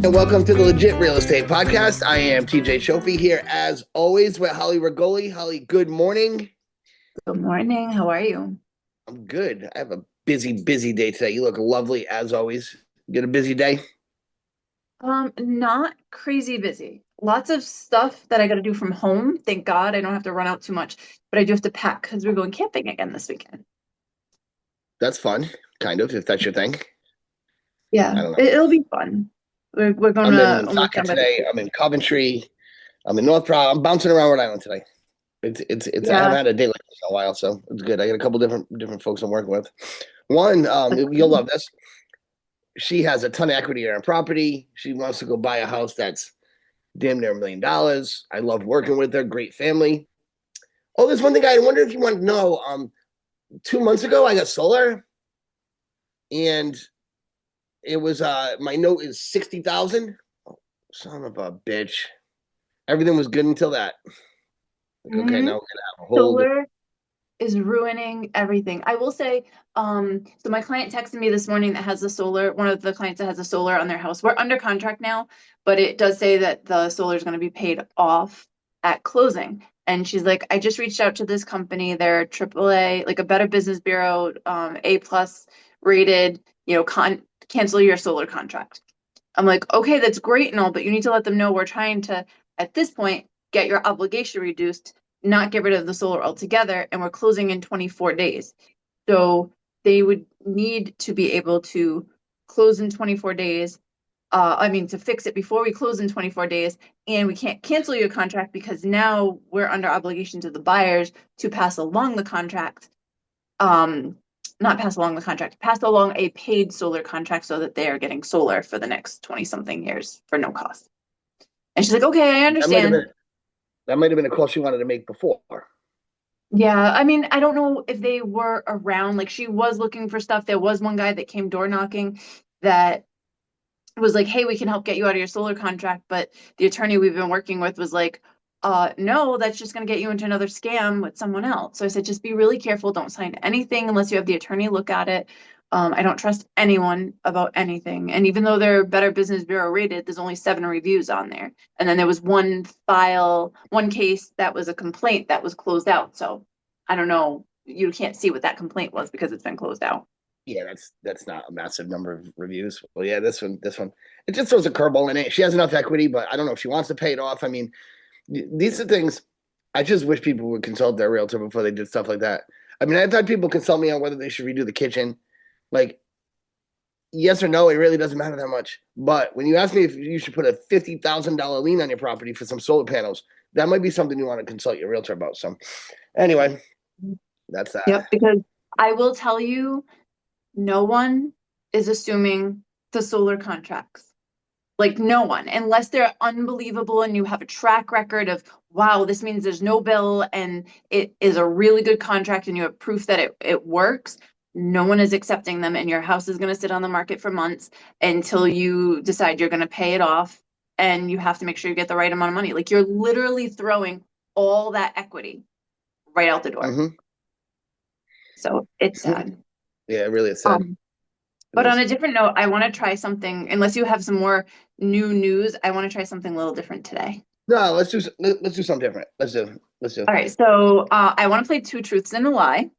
And welcome to the Legit Real Estate Podcast. I am TJ Shofi here, as always, with Holly Regoli. Holly, good morning. Good morning. How are you? I'm good. I have a busy day today. You look lovely, as always. You get a busy day? Not crazy busy. Lots of stuff that I got to do from home. Thank God I don't have to run out too much, but I do have to pack because we're going camping again this weekend. That's fun, kind of, if that's your thing. Yeah, I don't know. it'll be fun. We're going I'm to in almost Woonsocket down by the today. pool. I'm in Coventry. I'm in North Prow. I'm bouncing around Rhode Island today. I Yeah, haven't had a day like this in a while, so it's good. I got a couple different folks I'm working with. One, that's you'll love this. She has a ton of equity in her property. She wants to go buy a house that's damn near $1 million. I love working with her. Great family. Oh, there's one thing I wonder if you want to know. 2 months ago I got solar, and it was my note is 60,000. Oh, son of a bitch. Everything was good until that. Like, okay, Mhm. now we're gonna have a hold. Solar is ruining everything. I will say, so my client texted me this morning that has the solar, one of the clients that has a solar on their house. We're under contract now, but it does say that the solar is going to be paid off at closing. And she's like, I just reached out to this company. They're AAA, like a Better Business Bureau, A plus rated, cancel your solar contract. I'm like, okay, that's great and all, but you need to let them know we're trying to, at this point, get your obligation reduced, not get rid of the solar altogether, and we're closing in 24 days. So they would need to be able to close in 24 days. To fix it before we close in 24 days, and we can't cancel your contract because now we're under obligation to the buyers to pass along the contract. Um, Not pass along the contract, pass along a paid solar contract so that they are getting solar for the next 20 something years for no cost. And she's like, okay, I That might have understand. been that might have been a call she wanted to make before. Yeah, I don't know if they were around. Like she was looking for stuff. There was one guy that came door knocking that was like, hey, we can help get you out of your solar contract. But the attorney we've been working with was like, no, that's just going to get you into another scam with someone else. So I said, just be really careful. Don't sign anything unless you have the attorney look at it. I don't trust anyone about anything. And even though they're Better Business Bureau rated, there's only 7 reviews on there. And then there was one case that was a complaint that was closed out. So I don't know. You can't see what that complaint was because it's been closed out. Yeah, that's not a massive number of reviews. Well, yeah, this one, it just throws a curveball in it. She has enough equity, but I don't know if she wants to pay it off. I mean, these are things I just wish people would consult their realtor before they did stuff like that. I mean, I've had people consult me on whether they should redo the kitchen. Like, yes or no, it really doesn't matter that much. But when you ask me if you should put a $50,000 lien on your property for some solar panels, that might be something you want to consult your realtor about. So, anyway, that's that. Yep, because I will tell you, no one is assuming the solar contracts. Like no one, unless they're unbelievable and you have a track record of, wow, this means there's no bill and it is a really good contract and you have proof that it works. No one is accepting them, and your house is going to sit on the market for months until you decide you're going to pay it off. And you have to make sure you get the right amount of money. Like you're literally throwing all that equity right out the door. Mm-hmm. So it's sad. Yeah, it really is sad. Um, It But on is. a different note, I want to try something, unless you have some more new news, I want to try something a little different today. No, let's do something different. Let's do. All right, so I want to play Two Truths and a Lie.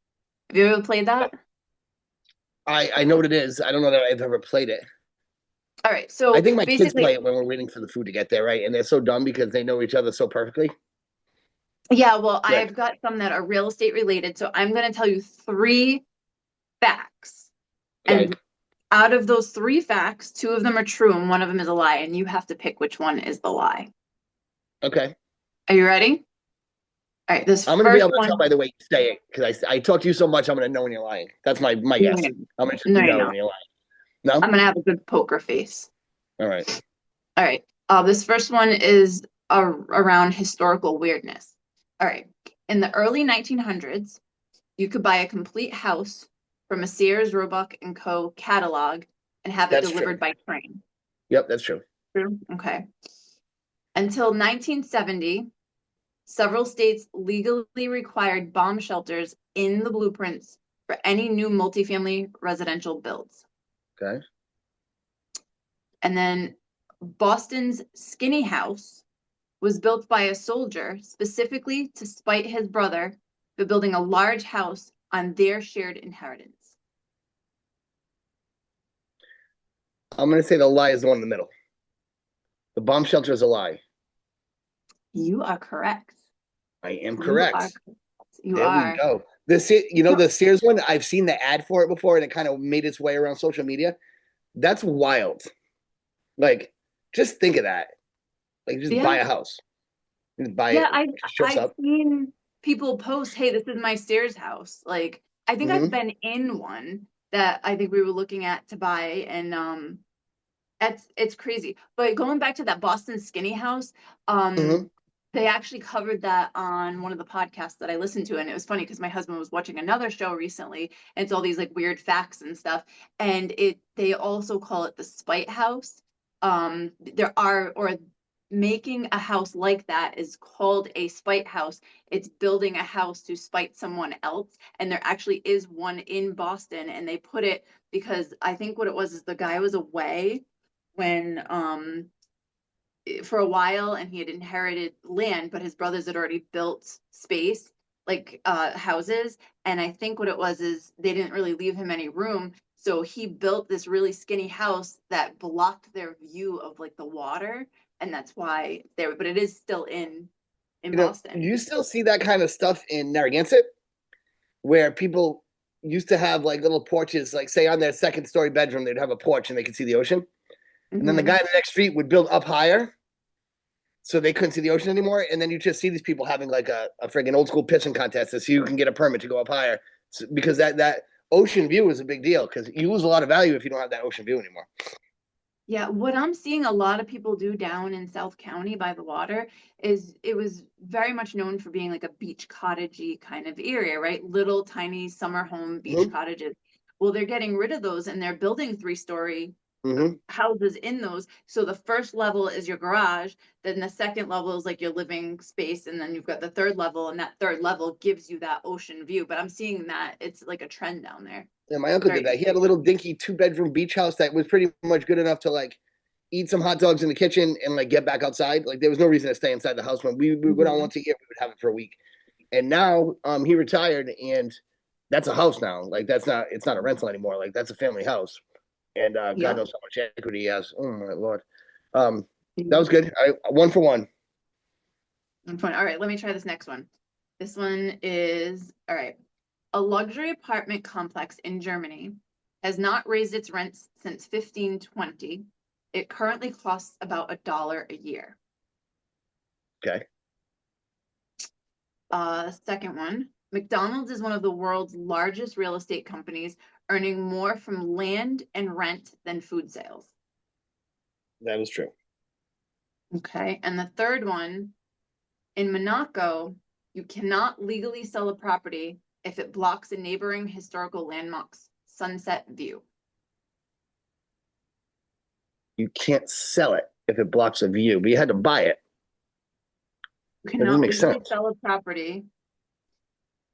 Have you ever played that? I know what it is. I don't know that I've ever played it. All right, I so think my kids basically, play it when we're waiting for the food to get there, right? And they're so dumb because they know each other so perfectly. yeah, well, Good. I've got some that are real estate related. So I'm going to tell you three facts. Okay. And out of those three facts, two of them are true and one of them is a lie. And you have to pick which one is the lie. Okay. Are you ready? All right, this I'm gonna be first able to tell one. by the way you say it because I talk to you so much. I'm gonna know when you're lying. That's my No, guess. I'm gonna no, know no. when you're lying. No. I'm going to have a good poker face. All right. All right. This first one is around historical weirdness. All right. In the early 1900s, you could buy a complete house from a Sears, Roebuck and Co. catalog and have it That's true. delivered by train. Yep, that's true. True. Okay. Until 1970, several states legally required bomb shelters in the blueprints for any new multifamily residential builds. Okay. And then Boston's skinny house was built by a soldier specifically to spite his brother for building a large house on their shared inheritance. I'm going to say the lie is the one in the middle. The bomb shelter is a lie. You are correct. I am You are correct. correct. You There we are. go. The Sears one, I've seen the ad for it before, and it kind of made its way around social media. That's wild. Like, just think of that. Like, just buy Yeah. a house. Just buy Yeah, it. I've It just shows I've up. seen people post, "Hey, this is my Sears house." Like, I think I've Mm-hmm. been in one that I think we were looking at to buy, and it's crazy. But going back to that Boston skinny house, Mm-hmm. they actually covered that on one of the podcasts that I listened to, and it was funny because my husband was watching another show recently, and it's all these like weird facts and stuff, and they also call it the spite house. There are or making a house like that is called a spite house. It's building a house to spite someone else, and there actually is one in Boston, and they put it because I think what it was is the guy was away when for a while and he had inherited land, but his brothers had already built space like houses, and I think what it was is they didn't really leave him any room, so he built this really skinny house that blocked their view of like the water, and that's why there, but it is still in Boston. You still see that kind of stuff in Narragansett, where people used to have like little porches, like say on their second story bedroom, they'd have a porch and they could see the ocean. And then the guy Hmm. in the next street would build up higher so they couldn't see the ocean anymore. And then you just see these people having like a friggin' old school pitching contest to see who can get a permit to go up higher. So, because that ocean view is a big deal because you lose a lot of value if you don't have that ocean view anymore. Yeah, what I'm seeing a lot of people do down in South County by the water is it was very much known for being like a beach cottagey kind of area, right? Little tiny summer home beach Mm-hmm. cottages. Well, they're getting rid of those and they're building three-story Mm-hmm. houses in those. So the first level is your garage, then the second level is like your living space, and then you've got the third level, and that third level gives you that ocean view. But I'm seeing that it's like a trend down there. Yeah, my uncle did Very that. He had a little dinky 2 bedroom beach house that was pretty much good enough to like eat some hot dogs in the kitchen and like get back outside. Like there was no reason to stay inside the house. When we would go down Mhm. once a year, we would have it for a week. And now he retired and that's a house now. Like that's not it's not a rental anymore. Like that's a family house. And God Yep. knows how much equity he has. Oh my lord. Um, that was good. One for one. All right, let me try this next one. This one is, all right. A luxury apartment complex in Germany has not raised its rents since 1520. It currently costs about $1 a year. Okay. Second one, McDonald's is one of the world's largest real estate companies, earning more from land and rent than food sales. That was true. Okay, and the third one, in Monaco, you cannot legally sell a property if it blocks a neighboring historical landmark's sunset view. You can't sell it if it blocks a view, but you had to buy it. You That doesn't cannot make legally sense. sell a property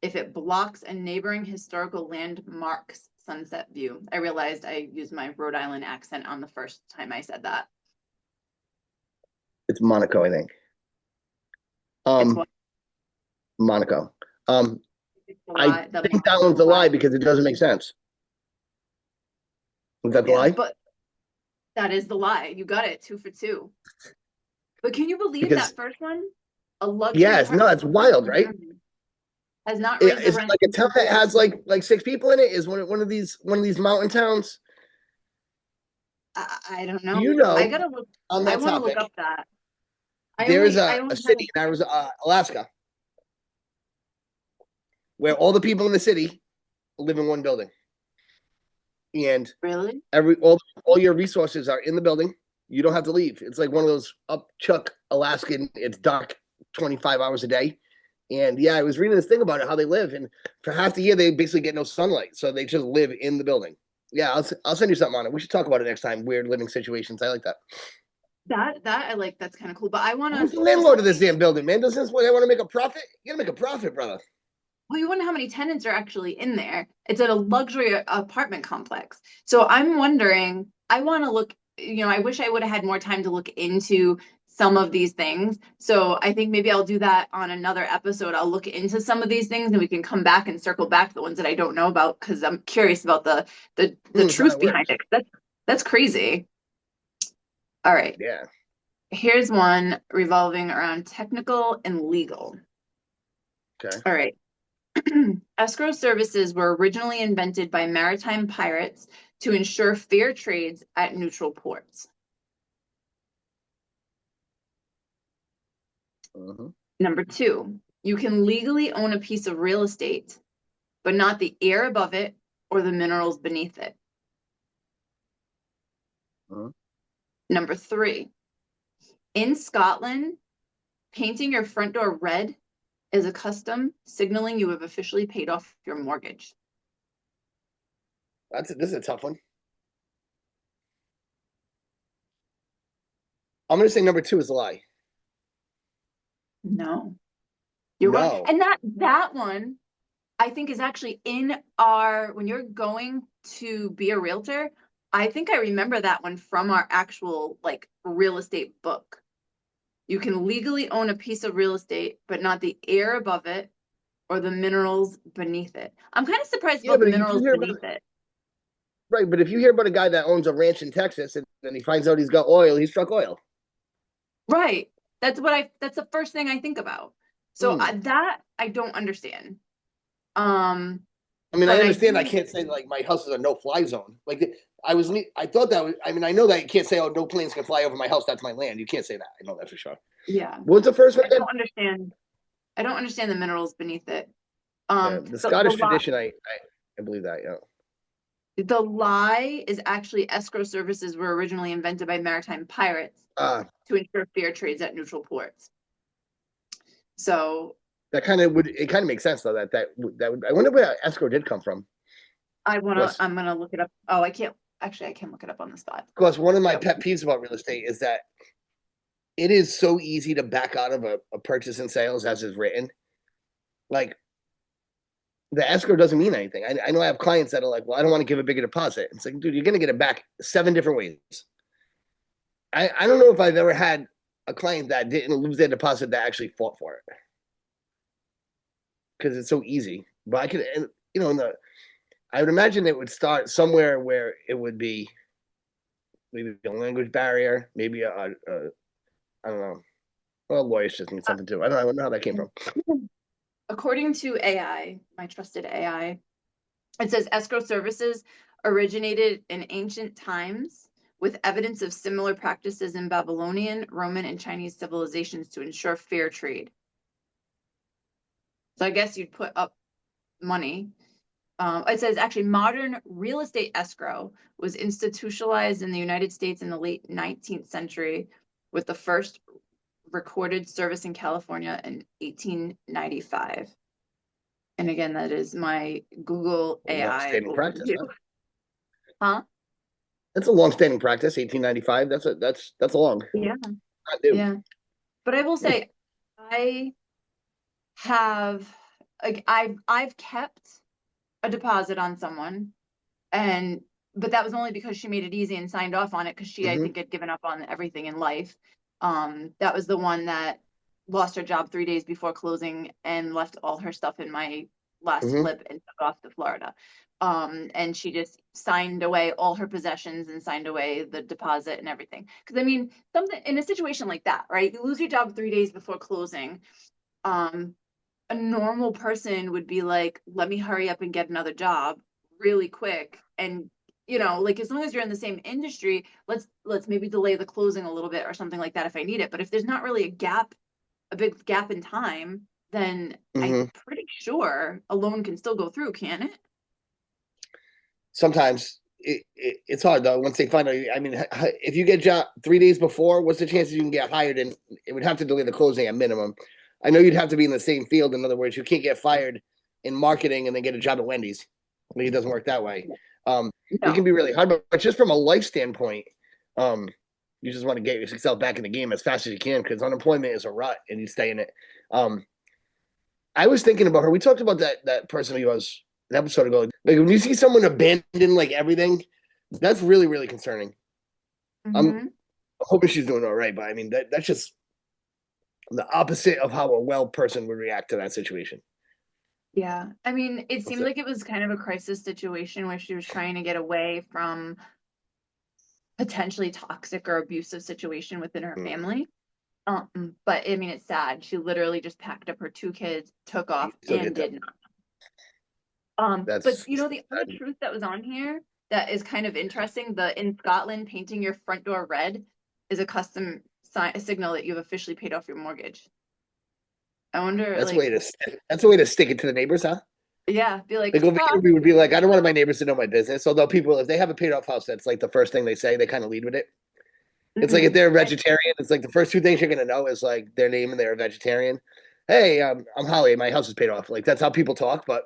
if it blocks a neighboring historical landmark's sunset view. I realized I used my Rhode Island accent on the first time I said that. It's Monaco, I think. It's Um, what Monaco. Um, it's the I lie, the think that one's Monaco a lie lie. because it doesn't make sense. Is that the Yeah, lie? but that is the lie. You got it, 2 for 2. But can you believe Because that first one? A luxury yes, no, apartment it's complex wild, in right? Germany has not raised their Is it rent like a since town that 15. has like 6 people in it? Is one of these mountain towns? I don't Do know. you I know gotta look. on I that want to look topic? up that. There's I a only have. city in Arizona, Alaska, where all the people in the city live in one building, and Really? all your resources are in the building. You don't have to leave. It's like one of those upchuck Alaskan. It's dark 25 hours a day. And yeah, I was reading this thing about it, how they live, and for half the year they basically get no sunlight, so they just live in the building. Yeah, I'll send you something on it. We should talk about it next time. Weird living situations. I like that. That I like. That's kind of cool. But I want Who's to the just landlord of this damn building, man? Doesn't this they want to make a profit? You gotta make a profit, brother. well, you wonder how many tenants are actually in there. It's at a luxury apartment complex. So I'm wondering, I want to look I wish I would have had more time to look into some of these things. So I think maybe I'll do that on another episode. I'll look into some of these things and we can come back and circle back the ones that I don't know about because I'm curious about the How truth it behind works. it. That's crazy. All right. Yeah. Here's one revolving around technical and legal. Okay. All right. Escrow services were originally invented by maritime pirates to ensure fair trades at neutral ports. Mhm. Number two, you can legally own a piece of real estate, but not the air above it or the minerals beneath it. Mhm. Number three, in Scotland, painting your front door red is a custom signaling you have officially paid off your mortgage. This is a tough one. I'm gonna say number two is a lie. No, you're wrong. No. And that one I think is actually in our, when you're going to be a realtor, I think I remember that one from our actual like real estate book. You can legally own a piece of real estate, but not the air above it or the minerals beneath it. I'm kind of surprised Yeah, about the but if you minerals hear about beneath it. right, but if you hear about a guy that owns a ranch in Texas and then he finds out he's got oil, he struck oil. Right. That's the first thing I think about. So Hmm. that I don't understand. Um, I mean, I but I understand I do, can't say like my house is a no-fly zone. Like I thought that was, I mean, I know that you can't say, oh, no planes can fly over my house. That's my land. You can't say that. I know that for sure. yeah, What's the first one I again? don't understand. I don't understand the minerals beneath it. Yeah, the The Scottish tradition. I believe that. Yeah. The lie is actually escrow services were originally invented by maritime pirates Uh, to ensure fair trades at neutral ports. So that kind of would it kind of makes sense though that would I wonder where escrow did come from. Because I'm gonna look it up. Oh, I can't actually I can look it up on the spot. because one of my That pet peeves about real estate is that it is so easy to back out of a purchase and sales as is written. Like the escrow doesn't mean anything. I know I have clients that are like, well, I don't want to give a bigger deposit. It's like, dude, you're gonna get it back 7 different ways. I don't know if I've ever had a client that didn't lose their deposit that actually fought for it because it's so easy. But I could, in the I would imagine it would start somewhere where it would be maybe a language barrier, maybe I don't know. Well, lawyers just need something too. I don't know how that came from. according to AI, my trusted AI, it says escrow services originated in ancient times with evidence of similar practices in Babylonian, Roman, and Chinese civilizations to ensure fair trade. So I guess you'd put up money. It says actually modern real estate escrow was institutionalized in the United States in the late 19th century with the first recorded service in California in 1895. And again, that is my Google AI Long-standing practice, overview. huh? Huh? That's a long-standing practice. 1895. That's a long. Yeah, Not new. yeah. But I will say, I have like I've kept a deposit on someone, and but that was only because she made it easy and signed off on it because she I Mm-hmm. think had given up on everything in life. That was the one that lost her job 3 days before closing and left all her stuff in my last Mm-hmm. flip and took off to Florida. And she just signed away all her possessions and signed away the deposit and everything. Because I mean, something in a situation like that, right? You lose your job 3 days before closing. Um, a normal person would be like, let me hurry up and get another job really quick. And, like as long as you're in the same industry, let's maybe delay the closing a little bit or something like that if I need it. But if there's not really a big gap in time, then I'm Mm-hmm. pretty sure a loan can still go through, can it? Sometimes it's hard though. Once they find out, I mean, if you get job 3 days before, what's the chances you can get hired? And it would have to delay the closing at minimum. I know you'd have to be in the same field. In other words, you can't get fired in marketing and then get a job at Wendy's. I mean, it doesn't work that way. It can No. be really hard, but just from a life standpoint, um, you just want to get yourself back in the game as fast as you can because unemployment is a rut and you stay in it. Um, I was thinking about her. We talked about that person who was an episode ago. Like when you see someone abandon like everything, that's really really concerning. I'm Mm-hmm. hoping she's doing all right, but I mean that's just the opposite of how a well person would react to that situation. Yeah. I mean, it seemed So, like it was kind of a crisis situation where she was trying to get away from potentially toxic or abusive situation within her mm, family. But I mean, it's sad. She literally just packed up her two kids, took you off, still and get that. did not. But That's you know, the other truth that was on here that is kind of interesting, the in Scotland, painting your front door red is a custom signal that you've officially paid off your mortgage. I wonder, that's a way like, to that's a way to stick it to the neighbors, huh? yeah, be like, Like over ha. here, we would be like, I don't want my neighbors to know my business. Although people, if they have a paid off house, that's like the first thing they say. They kind of lead with it. It's like if Mm-mm. they're a vegetarian, it's like the first two things you're gonna know is like their name and they're a vegetarian. Hey, I'm Holly. My house is paid off. Like that's how people talk. But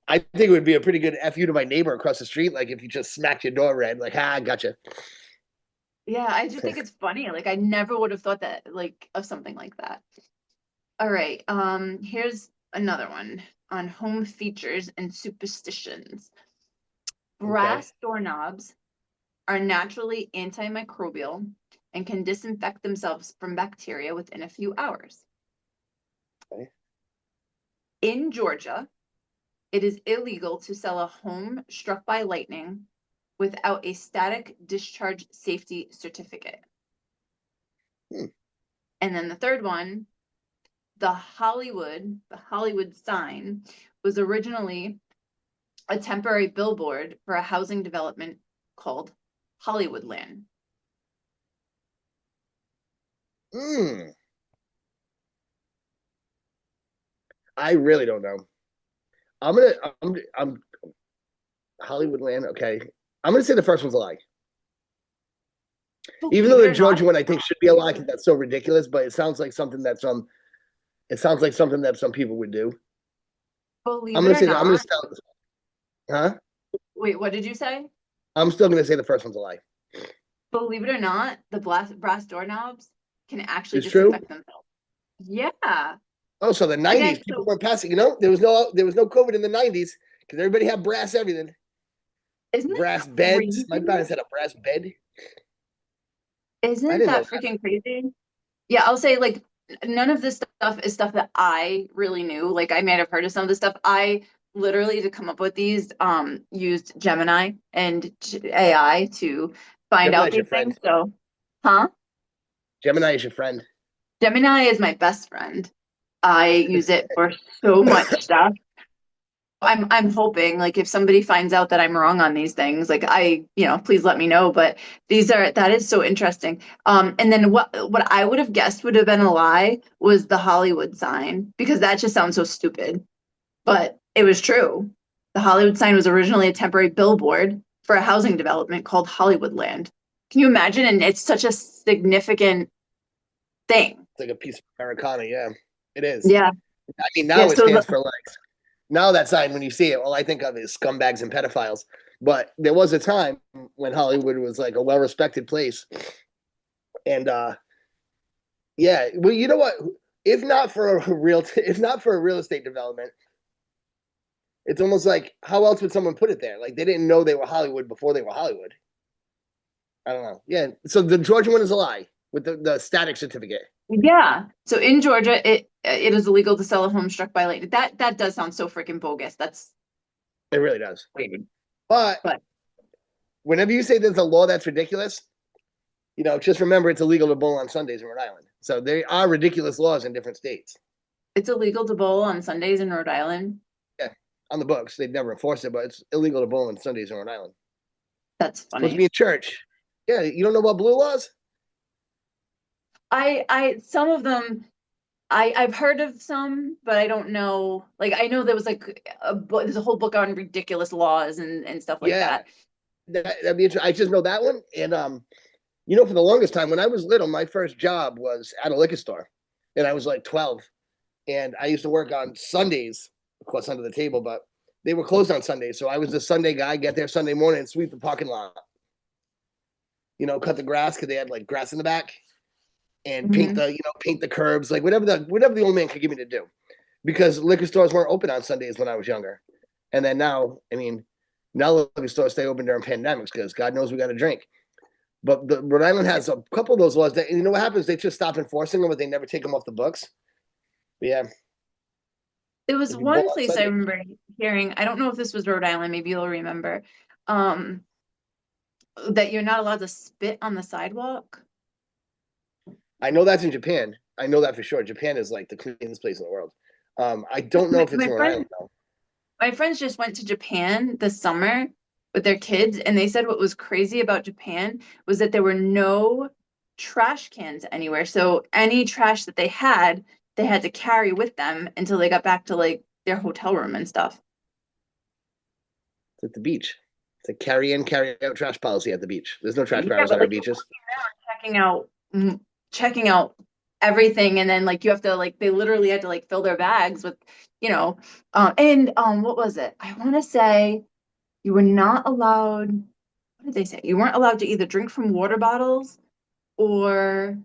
I think it would be a pretty good fu to my neighbor across the street. Like if you just smacked your door red, like I gotcha. Yeah, I just think it's funny. Like, I never would have thought that, like, of something like that. All right. Here's another one on home features and superstitions. Okay. Brass doorknobs are naturally antimicrobial and can disinfect themselves from bacteria within a few hours. Okay. In Georgia, it is illegal to sell a home struck by lightning without a static discharge safety certificate. Hmm. And then the third one, the Hollywood sign was originally a temporary billboard for a housing development called Hollywoodland. Hmm. I really don't know. I'm gonna. I'm Hollywoodland. Okay. I'm gonna say the first one's a lie. Even though Believe it the or not, Georgia one I think should be a lie because that's so ridiculous, but it sounds like something that some people would do. I'm believe it gonna or say that. I'm gonna not, start. Huh? wait, what did you say? I'm still gonna say the first one's a lie. Believe it or not, the brass doorknobs can actually It's true. disinfect themselves. Yeah. Oh, so the Okay, '90s people so weren't passing. There was no COVID in the '90s because everybody had brass everything, isn't brass that beds. My crazy? parents had a brass bed. I Isn't didn't know that that. freaking crazy? Yeah, I'll say like none of this stuff is stuff that I really knew. Like I might have heard of some of this stuff. I literally to come up with these used Gemini and AI to find out Gemini's your these things. friend. So, huh? Gemini is your friend. Gemini is my best friend. I use it for so much stuff. I'm hoping like if somebody finds out that I'm wrong on these things, like please let me know. But that is so interesting. And then what I would have guessed would have been a lie was the Hollywood sign because that just sounds so stupid. But it was true. The Hollywood sign was originally a temporary billboard for a housing development called Hollywoodland. Can you imagine? And it's such a significant thing. It's like a piece of Americana. Yeah, it is. Yeah. I mean, Yeah. now it So stands for like now that sign when you see it, all I think of is scumbags and pedophiles. But there was a time when Hollywood was like a well-respected place, and yeah, well, you know what? If not for a real estate development, it's almost like how else would someone put it there? Like they didn't know they were Hollywood before they were Hollywood. I don't know. Yeah, so the Georgia one is a lie with the static certificate. Yeah. So in Georgia, it is illegal to sell a home struck by lightning. That does sound so freaking bogus. That's It really does. crazy. But But whenever you say there's a law that's ridiculous, just remember it's illegal to bowl on Sundays in Rhode Island. So there are ridiculous laws in different states. it's illegal to bowl on Sundays in Rhode Island. Yeah, on the books, they'd never enforce it, but it's illegal to bowl on Sundays in Rhode Island. That's It's supposed to funny. be in church. Yeah, you don't know about blue laws? Some of them, I've heard of some, but I don't know. Like I know there was like a book, there's a whole book on ridiculous laws and stuff like Yeah, that. that'd be interesting. I just know that one, and for the longest time when I was little, my first job was at a liquor store, and I was like 12, and I used to work on Sundays, of course, under the table, but they were closed on Sundays, so I was the Sunday guy. Get there Sunday morning and sweep the parking lot. Cut the grass because they had like grass in the back, and Hmm. paint the curbs, like whatever the old man could give me to do, because liquor stores weren't open on Sundays when I was younger, and then now, I mean, now liquor stores stay open during pandemics because God knows we got to drink. But the Rhode Island has a couple of those laws that, you know what happens? They just stop enforcing them, but they never take them off the books. But yeah, There was if you bought one place I Sunday, remember hearing, I don't know if this was Rhode Island, maybe you'll remember, um, that you're not allowed to spit on the sidewalk. I know that's in Japan. I know that for sure. Japan is like the cleanest place in the world. I don't know My, if it's my in Rhode friend Island though. my friends just went to Japan this summer with their kids, and they said what was crazy about Japan was that there were no trash cans anywhere. So any trash that they had to carry with them until they got back to like their hotel room and stuff. It's at the beach. It's a carry in, carry out trash policy at the beach. There's no trash Yeah, barrels but on our like you're beaches. walking around checking out everything, and then like you have to like they literally had to like fill their bags with, you know, and what was it? I want to say you were not allowed, what did they say? You weren't allowed to either drink from water bottles or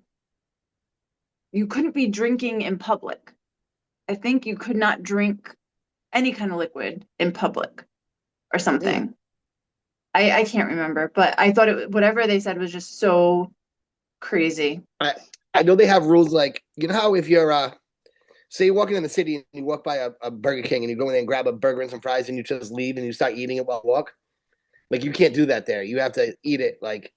you couldn't be drinking in public. I think you could not drink any kind of liquid in public or Hmm. something. I can't remember, but I thought whatever they said was just so crazy. I I know they have rules like, you know how if you're say you're walking in the city and you walk by a Burger King and you go in there and grab a burger and some fries and you just leave and you start eating it while you walk. Like you can't do that there. You have to eat it like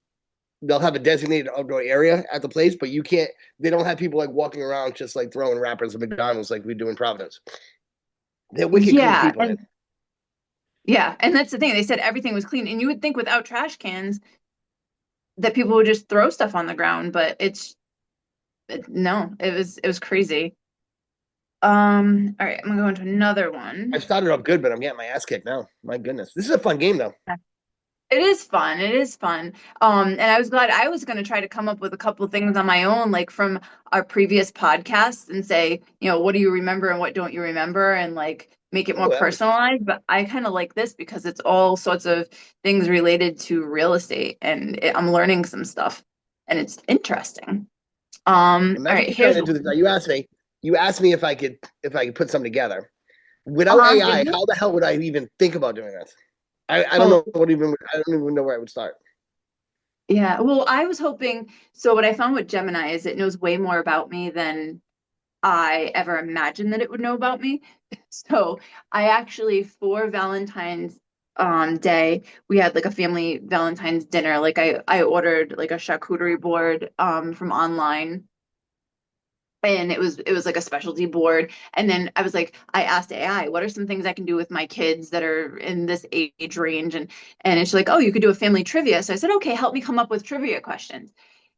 they'll have a designated outdoor area at the place, but you can't. They don't have people like walking around just like throwing wrappers at McDonald's like we do in Providence. They're wicked clean Yeah, people in it. and yeah, and that's the thing. They said everything was clean, and you would think without trash cans that people would just throw stuff on the ground, but no, it was crazy. All right, I'm gonna go into another I one. started off good, but I'm getting my ass kicked now. My goodness, this is a fun game though. It is fun. It is fun. And I was glad I was going to try to come up with a couple of things on my own, like from our previous podcasts and say, you know, what do you remember and what don't you remember and like make it more Oh, that was personalized. But I kind of like this because it's all sorts of things related to real estate and I'm learning some stuff and it's interesting. All imagine right, me trying here's to do this. Now you asked me if I could put something together without uh-huh. AI. How the hell would I even think about doing this? I don't Oh, know what even I don't even know where I would start. yeah. Well, I was hoping, so what I found with Gemini is it knows way more about me than I ever imagined that it would know about me. So I actually for Valentine's day, we had like a family Valentine's dinner. Like I ordered like a charcuterie board from online and it was like a specialty board. And then I was like, I asked AI, what are some things I can do with my kids that are in this age range? And it's like, oh, you could do a family trivia. So I said, okay, help me come up with trivia questions.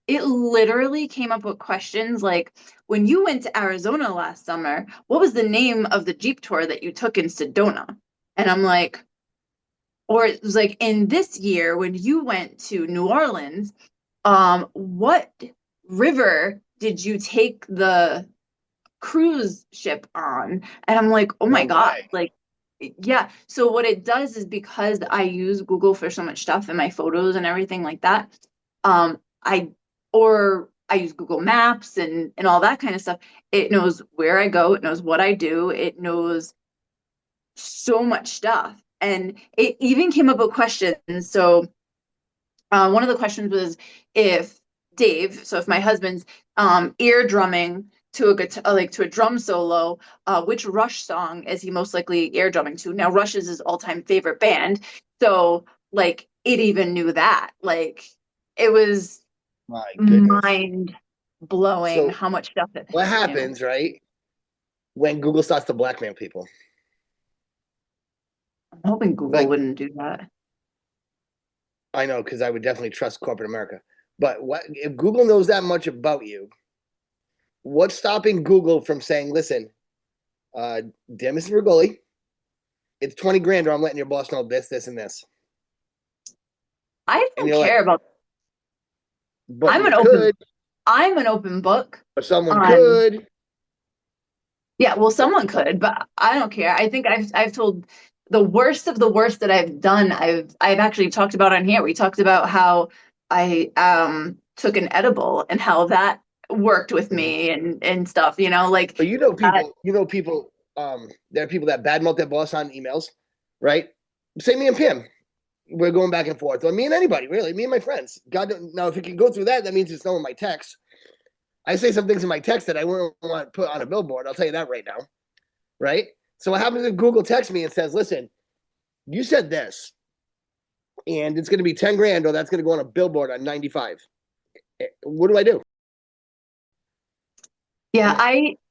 It literally came up with questions like, when you went to Arizona last summer, what was the name of the Jeep tour that you took in Sedona? And I'm like, or it was like, in this year, when you went to New Orleans, what river did you take the cruise ship on? And I'm like, oh No my God, way. like, yeah. So what it does is because I use Google for so much stuff and my photos and everything like that, I or I use Google Maps and all that kind of stuff. It knows where I go, it knows what I do, it knows so much stuff. And it even came up with questions. So one of the questions was if Dave, so if my husband's ear drumming to a guitar, like to a drum solo, which Rush song is he most likely ear drumming to? Now, Rush is his all-time favorite band, so like it even knew that. Like it was My goodness. mind blowing So how much stuff it what knew. happens, right, when Google starts to blackmail people? I'm hoping Google Like wouldn't do that. I know because I would definitely trust corporate America. But what if Google knows that much about you? What's stopping Google from saying, "Listen, dear Mr. Rigoli, it's 20 grand, or I'm letting your boss know this, this, and this." I And don't you're like, care about. "But I'm you an open. could, I'm an open book or someone on. could." Yeah, well, someone could, but I don't care. I think I've told the worst of the worst that I've done. I've actually talked about on here. We talked about how I took an edible and how that worked with Mhm. me and stuff, you know, like But that. you know people. There are people that badmouth their boss on emails, right? Say me and Pam. we're going back and forth. Or me and anybody, really, me and my friends. God, now if it can go through that, that means it's knowing my text. I say some things in my text that I wouldn't want to put on a billboard. I'll tell you that right now, right? So what happens if Google texts me and says, "Listen, you said this, and it's going to be 10 grand, or that's going to go on a billboard on 95." What do I do? Yeah, And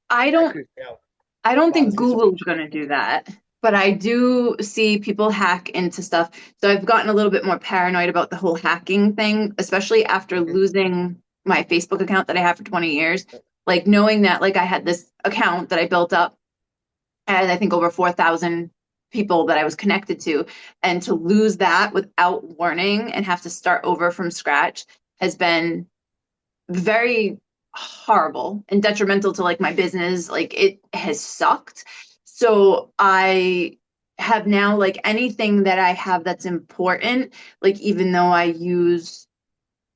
I that don't creeps me out. I don't think Bothers me so Google's much. going to do that, but I do see people hack into stuff. So I've gotten a little bit more paranoid about the whole hacking thing, especially after Mm-hmm. losing my Facebook account that I had for 20 years. Like knowing that like I had this account that I built up and I think over 4,000 people that I was connected to, and to lose that without warning and have to start over from scratch has been very horrible and detrimental to like my business. Like it has sucked. So I have now like anything that I have that's important, like even though I use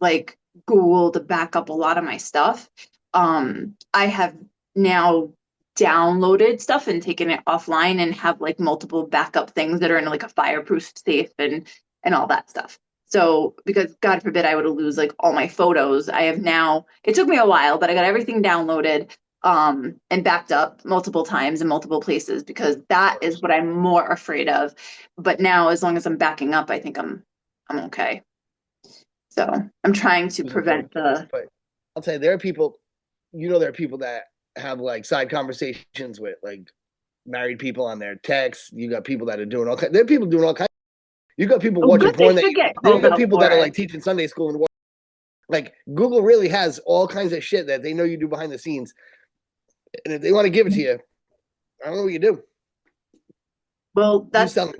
like Google to back up a lot of my stuff, I have now downloaded stuff and taken it offline and have like multiple backup things that are in like a fireproof safe and all that stuff. So because God forbid I would lose like all my photos, I have now, it took me a while, but I got everything downloaded and backed up multiple times in multiple places because that is what I'm more afraid of. But now as long as I'm backing up, I think I'm okay. So I'm trying to Losing photos. prevent the. But I'll tell you, there are people, there are people that have like side conversations with like married people on their texts. You got people that are doing all kinds. There are people doing all kinds. You got people Oh, watching good. They porn that should get you called got out people for that are it. like teaching Sunday school and like Google really has all kinds of shit that they know you do behind the scenes. And if they want to give it to you, I don't know what you do. Well, You that's tell me.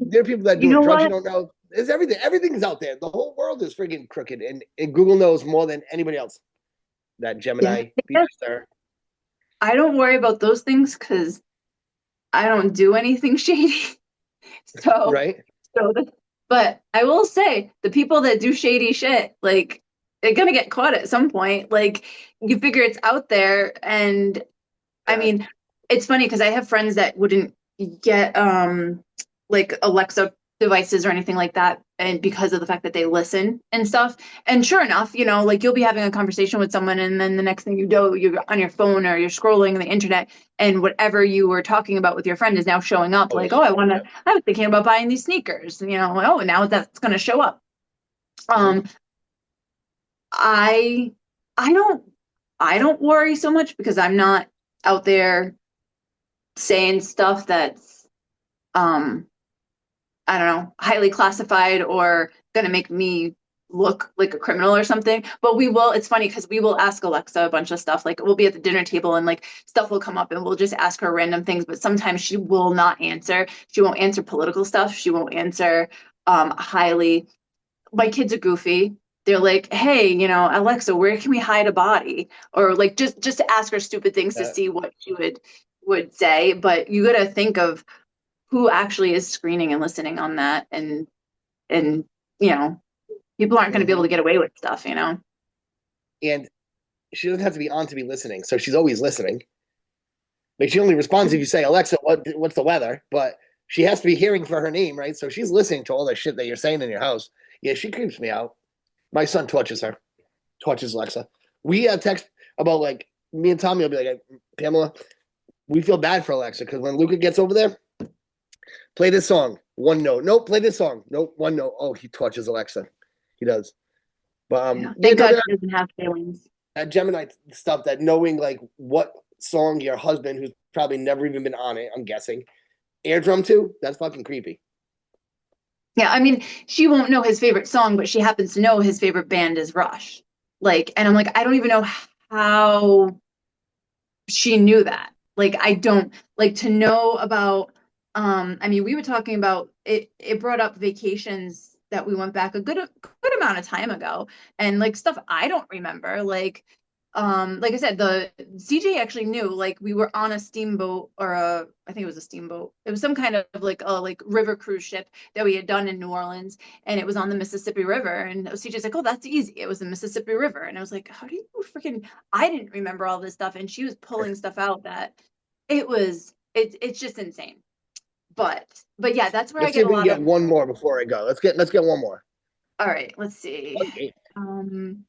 There are people that are you doing know drugs you what? don't know. There's everything. Everything's out there. The whole world is friggin' crooked, and Google knows more than anybody else. That Yeah, Gemini I guess feature, I don't worry about those things because I don't do anything shady. So, right? but I will say the people that do shady shit, like they're gonna get caught at some point. Like you figure it's out there, and I Yeah. mean, it's funny because I have friends that wouldn't get like Alexa devices or anything like that, and because of the fact that they listen and stuff. And sure enough, like you'll be having a conversation with someone, and then the next thing you know, you're on your phone or you're scrolling the internet, and whatever you were talking about with your friend is now showing up. Oh, Like, yes. oh, Yeah. I was thinking about buying these sneakers. Oh, now that's going to show up. Mm-hmm. Um, I I don't I don't worry so much because I'm not out there saying stuff that's um I don't know, highly classified or going to make me look like a criminal or something. But it's funny because we will ask Alexa a bunch of stuff. Like we'll be at the dinner table and like stuff will come up and we'll just ask her random things. But sometimes she will not answer. She won't answer political stuff. She won't answer highly. My kids are goofy. They're like, hey, Alexa, where can we hide a body? Or like just to ask her stupid things to Yeah. see what she would say. But you got to think of who actually is screening and listening on that, and you know people aren't going to be able Mm-hmm. to get away with stuff. And she doesn't have to be on to be listening, so she's always listening. Like she only responds if you say, "Alexa, what's the weather?" But she has to be hearing for her name, right? So she's listening to all the shit that you're saying in your house. Yeah, she creeps me out. My son torches her, torches Alexa. We text about like me and Tommy will be like, Pamela, we feel bad for Alexa because when Luca gets over there, play this song. One note. Nope, play this song. Nope, one note. Oh, he torches Alexa. He does. But Yeah, yeah, thank no, God she doesn't have feelings. that Gemini stuff, that knowing like what song your husband, who's probably never even been on it, I'm guessing, airdrum to, that's fucking creepy. Yeah, I mean, she won't know his favorite song, but she happens to know his favorite band is Rush. Like, and I'm like, I don't even know how she knew that. Like, I don't like to know about. I mean, we were talking about it. It brought up vacations that we went back a good amount of time ago, and like stuff I don't remember. Like I said, the CJ actually knew. Like, we were on a steamboat or I think it was a steamboat. It was some kind of like a like river cruise ship that we had done in New Orleans, and it was on the Mississippi River. And CJ's like, "Oh, that's easy. It was the Mississippi River." And I was like, "How do you freaking?" I didn't remember all this stuff, and she was pulling stuff out that it's just insane. but yeah, that's where I Let's see get if a we can lot get of. one more before I go. Let's get one more. All right, let's see. Okay. Um,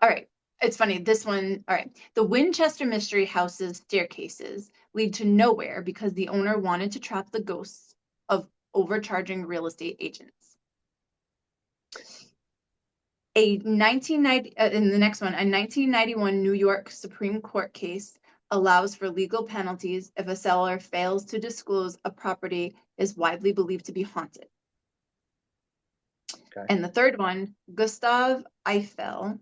all right. It's funny. This one, all right. The Winchester Mystery House's staircases lead to nowhere because the owner wanted to trap the ghosts of overcharging real estate agents. A 1990, in the next one, a 1991 New York Supreme Court case allows for legal penalties if a seller fails to disclose a property is widely believed to be haunted. Okay. And the third one, Gustav Eiffel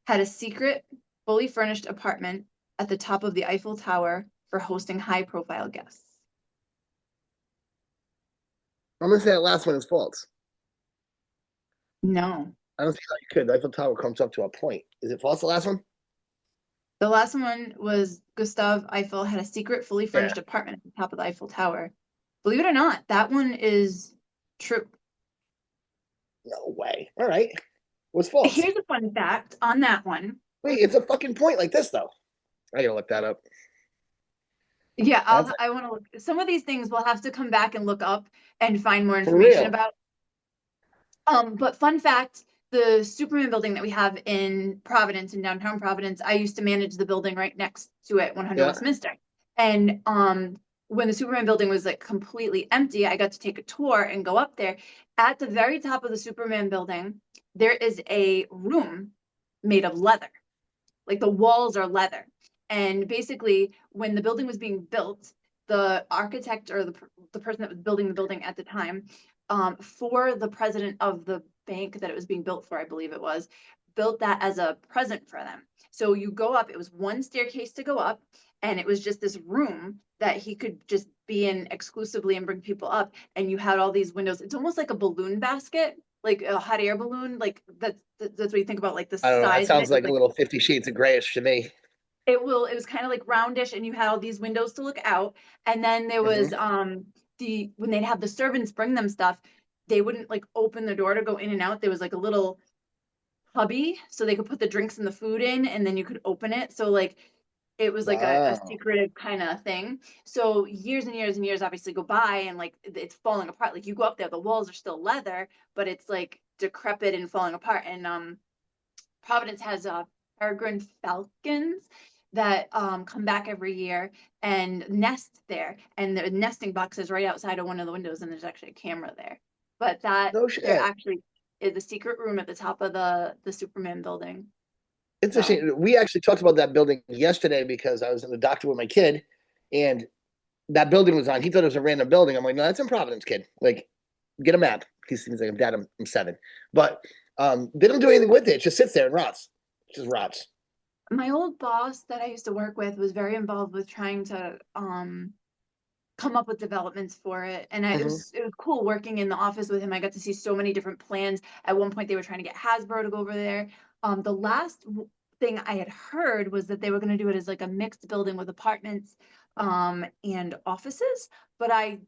had a secret, fully furnished apartment at the top of the Eiffel Tower for hosting high-profile guests. I'm gonna say that last one is false. No. I don't see how you could. The Eiffel Tower comes up to a point. Is it false? The last one? The last one was Gustav Eiffel had a secret, fully Yeah. furnished apartment at the top of the Eiffel Tower. Believe it or not, that one is true. No way. All right. What's false? Here's a fun fact on that one. Wait, it's a fucking point like this though. I gotta look that up. Yeah, That's I want to look. Some of these things we'll have to come back and look up and find more for information real. about. But fun fact, the Superman building that we have in Providence, in downtown Providence, I used to manage the building right next to it, 100 Yeah. Westminster. And when the Superman building was like completely empty, I got to take a tour and go up there. At the very top of the Superman building, there is a room made of leather. Like the walls are leather. And basically, when the building was being built, the architect or the person that was building the building at the time, for the president of the bank that it was being built for, I believe it was, built that as a present for them. So you go up, it was one staircase to go up, and it was just this room that he could just be in exclusively and bring people up. And you had all these windows. It's almost like a balloon basket, like a hot air balloon. Like that's what you think about, like the I don't know. That size of it sounds is like a like little 50 Shades of Grayish to me. it was kind of like roundish, and you had all these windows to look out. And then there Hmm. was when they'd have the servants bring them stuff, they wouldn't like open the door to go in and out. There was like a little hubby so they could put the drinks and the food in, and then you could open it. So like it was like a Wow. secretive kind of thing. So years and years and years obviously go by, and like it's falling apart. Like you go up there, the walls are still leather, but it's like decrepit and falling apart. And Providence has peregrine falcons that come back every year and nest there. And the nesting box is right outside of one of the windows, and there's actually a camera there. But that No there shit. actually is a secret room at the top of the Superman building. It's a So shame. We actually talked about that building yesterday because I was in the doctor with my kid, and that building was on. He thought it was a random building. I'm like, no, that's in Providence, kid. Like, get a map. He's like, Dad, I'm 7. But they don't do anything with it. It just sits there and rots. It just rots. my old boss that I used to work with was very involved with trying to come up with developments for it. And Hmm. it was cool working in the office with him. I got to see so many different plans. At one point, they were trying to get Hasbro to go over there. The last thing I had heard was that they were going to do it as like a mixed building with apartments and offices. But I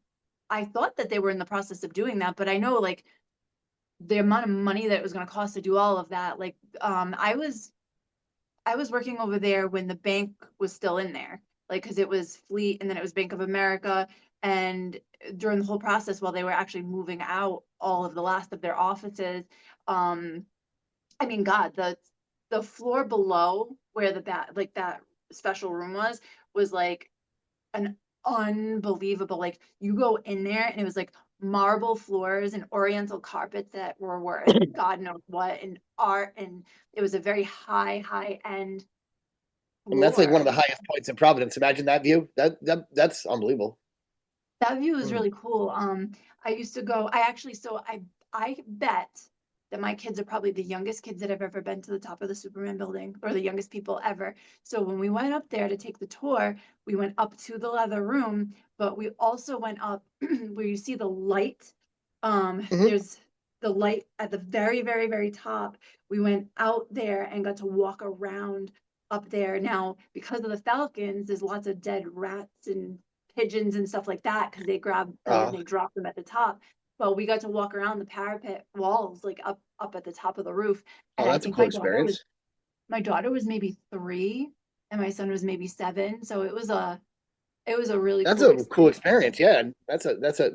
thought that they were in the process of doing that. But I know like the amount of money that it was going to cost to do all of that. Like I was working over there when the bank was still in there, like because it was Fleet and then it was Bank of America. And during the whole process, while they were actually moving out all of the last of their offices, um, I mean, God, the floor below where that special room was like an unbelievable, like you go in there and it was like marble floors and oriental carpets that were worth God knows what, and art, and it was a very high end And that's like one of the floor. highest points in Providence. Imagine that view. That's unbelievable. That view is Hmm. really cool. I used to go, I actually, so I bet that my kids are probably the youngest kids that have ever been to the top of the Superman building, or the youngest people ever. So when we went up there to take the tour, we went up to the leather room, but we also went up where you see the light. Hmm. There's the light at the very top. We went out there and got to walk around up there. Now, because of the falcons, there's lots of dead rats and pigeons and stuff like that because they grab them and Oh, they drop them at the top. Well, we got to walk around the parapet walls, like up at the top of the roof. oh, And I that's a think cool experience. my daughter was maybe 3 and my son was maybe 7. So It was a really That's cool a cool experience. experience. Yeah,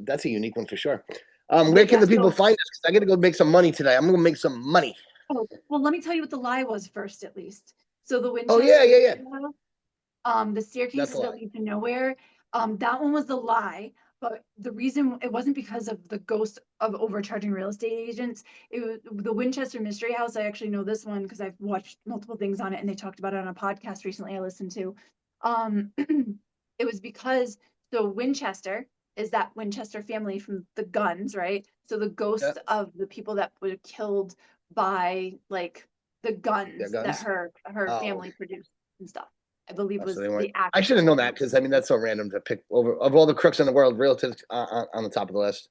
that's a unique one for sure. Where But can yeah, the people so find us? 'Cause I got to go make some money today. I'm gonna make some money. oh, well, let me tell you what the lie was first, at least. So the Oh yeah, Winchester yeah, yeah. Mystery House, the That's a staircases that lie. lead to nowhere, that one was the lie. But the reason it wasn't because of the ghost of overcharging real estate agents. It was the Winchester Mystery House. I actually know this one because I've watched multiple things on it, and they talked about it on a podcast recently I listened to. Um, it was because so Winchester is that Winchester family from the guns, right? So the Yeah, ghost of the people that were killed by like the yeah, guns that guns. her Oh, family produced and stuff. I believe so was they weren't. the I should have actual. known that because I mean that's so random to pick over of all the crooks in the world, realtors on the top of the list.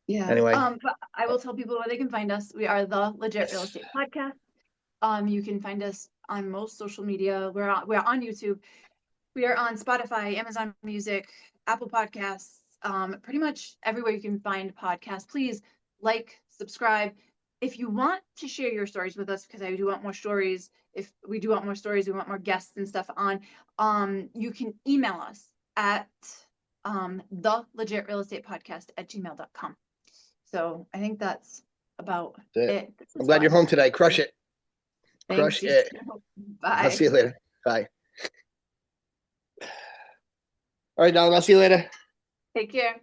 Yeah. Anyway, But I will tell people where they can find us. We are the Legit Real yes, Estate Podcast. You can find us on most social media. We're on YouTube. We are on Spotify, Amazon Music, Apple Podcasts, pretty much everywhere you can find podcasts. Please like, subscribe. If you want to share your stories with us, because I do want more stories. If we do want more stories, we want more guests and stuff on. You can email us at the legit real estate podcast at gmail.com. So I think that's about that's it. it. This I'm is glad you're fun. home today. Crush it, Thanks. crush You it. too. I'll see Bye. you later. Bye. All right, Don. I'll see you later. Take care.